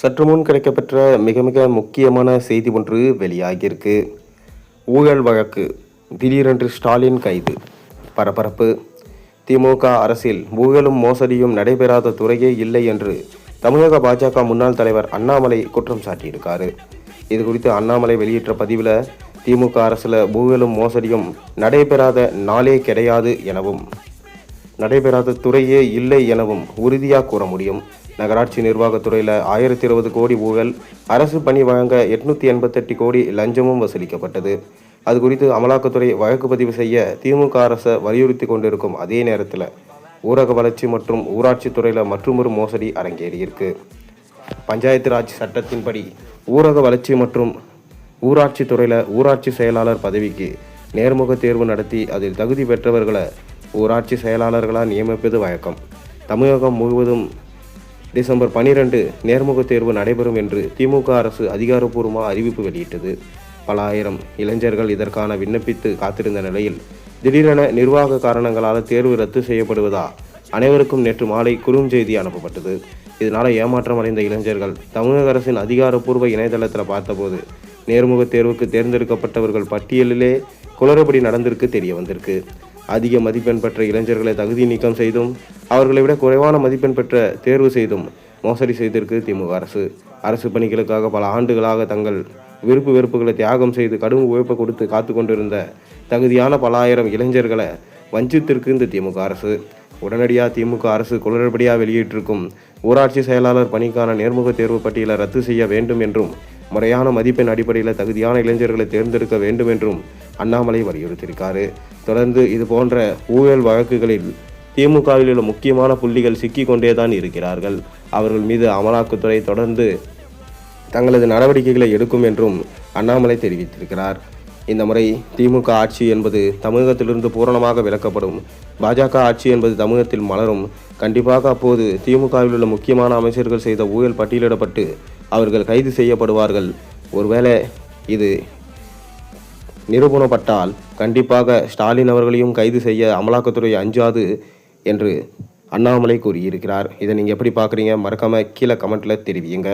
சற்று முன் கிடைக்கப்பெற்ற மிக மிக முக்கியமான செய்தி ஒன்று வெளியாகியிருக்கு. ஊழல் வழக்கு, திடீரென்று ஸ்டாலின் கைது, பரபரப்பு. திமுக அரசில் ஊழலும் மோசடியும் நடைபெறாத துறையே இல்லை என்று தமிழக பாஜக முன்னாள் தலைவர் அண்ணாமலை குற்றம் சாட்டியிருக்காரு. இது குறித்து அண்ணாமலை வெளியிட்ட பதிவில், திமுக அரசில் ஊழலும் மோசடியும் நடைபெறாத நாளே கிடையாது எனவும், நடைபெறாத துறையே இல்லை எனவும் உறுதியாக கூற முடியும். நகராட்சி நிர்வாகத்துறையில் 1020 கோடி ஊழல், அரசு பணி வழங்க 888 கோடி லஞ்சமும் வசூலிக்கப்பட்டது. அது குறித்து அமலாக்கத்துறை வழக்கு பதிவு செய்ய திமுக அரசை வலியுறுத்தி கொண்டிருக்கும் அதே நேரத்தில், ஊரக வளர்ச்சி மற்றும் ஊராட்சி துறையில் மற்றொரு மோசடி அரங்கேறியிருக்கு. பஞ்சாயத்து ராஜ் சட்டத்தின்படி ஊரக வளர்ச்சி மற்றும் ஊராட்சி துறையில் ஊராட்சி செயலாளர் பதவிக்கு நேர்முக தேர்வு நடத்தி அதில் தகுதி பெற்றவர்களை ஊராட்சி செயலாளர்களாக நியமிப்பது வழக்கம். தமிழகம் முழுவதும் டிசம்பர் 12 நேர்முக தேர்வு நடைபெறும் என்று திமுக அரசு அதிகாரப்பூர்வமாக அறிவிப்பு வெளியிட்டது. பல ஆயிரம் இளைஞர்கள் இதற்கான விண்ணப்பித்து காத்திருந்த நிலையில், திடீரென நிர்வாக காரணங்களால் தேர்வு ரத்து செய்யப்படுவதா அனைவருக்கும் நேற்று மாலை குறுஞ்செய்தி அனுப்பப்பட்டது. இதனால் ஏமாற்றம் அடைந்த இளைஞர்கள் தமிழக அரசின் அதிகாரப்பூர்வ இணையதளத்தில் பார்த்தபோது, நேர்முக தேர்வுக்கு தேர்ந்தெடுக்கப்பட்டவர்கள் பட்டியலிலே குளறுபடி நடந்திருக்கு தெரிய வந்திருக்கு. அதிக மதிப்பெண் பெற்ற இளைஞர்களை தகுதி நீக்கம் செய்தும், அவர்களை விட குறைவான மதிப்பெண் பெற்ற தேர்வு செய்தும் மோசடி செய்திருக்கு திமுக அரசு. அரசு பணிகளுக்காக பல ஆண்டுகளாக தங்கள் விருப்பு வெறுப்புகளை தியாகம் செய்து கடும் உழைப்பை கொடுத்து காத்து கொண்டிருந்த தகுதியான பல ஆயிரம் இளைஞர்களை வஞ்சித்திருக்கு இந்த திமுக அரசு. உடனடியாக திமுக அரசு குளறுபடியாக வெளியிட்டிருக்கும் ஊராட்சி செயலாளர் பணிக்கான நேர்முக தேர்வு பட்டியலை ரத்து செய்ய வேண்டும் என்றும், முறையான மதிப்பெண் அடிப்படையில் தகுதியான இளைஞர்களை தேர்ந்தெடுக்க வேண்டும் என்றும் அண்ணாமலை வலியுறுத்தியிருக்காரு. தொடர்ந்து இது போன்ற ஊழல் வழக்குகளில் திமுகவில் உள்ள முக்கியமான புள்ளிகள் சிக்கி கொண்டேதான் இருக்கிறார்கள். அவர்கள் மீது அமலாக்கத்துறை தொடர்ந்து தங்களது நடவடிக்கைகளை எடுக்கும் என்றும் அண்ணாமலை தெரிவித்திருக்கிறார். இந்த முறை திமுக ஆட்சி என்பது தமிழகத்திலிருந்து பூரணமாக விலக்கப்படும், பாஜக ஆட்சி என்பது தமிழகத்தில் மலரும். கண்டிப்பாக அப்போது திமுகவில் உள்ள முக்கியமான அமைச்சர்கள் செய்த ஊழல் பட்டியலிடப்பட்டு அவர்கள் கைது செய்யப்படுவார்கள். ஒருவேளை இது நிரூபணப்பட்டால் கண்டிப்பாக ஸ்டாலின் அவர்களையும் கைது செய்ய அமலாக்கத்துறை அஞ்சாது என்று அண்ணாமலை கூறியிருக்கிறார். இதை நீங்கள் எப்படி பார்க்குறீங்க? மறக்காமல் கீழே கமெண்ட்டில் தெரிவியுங்க.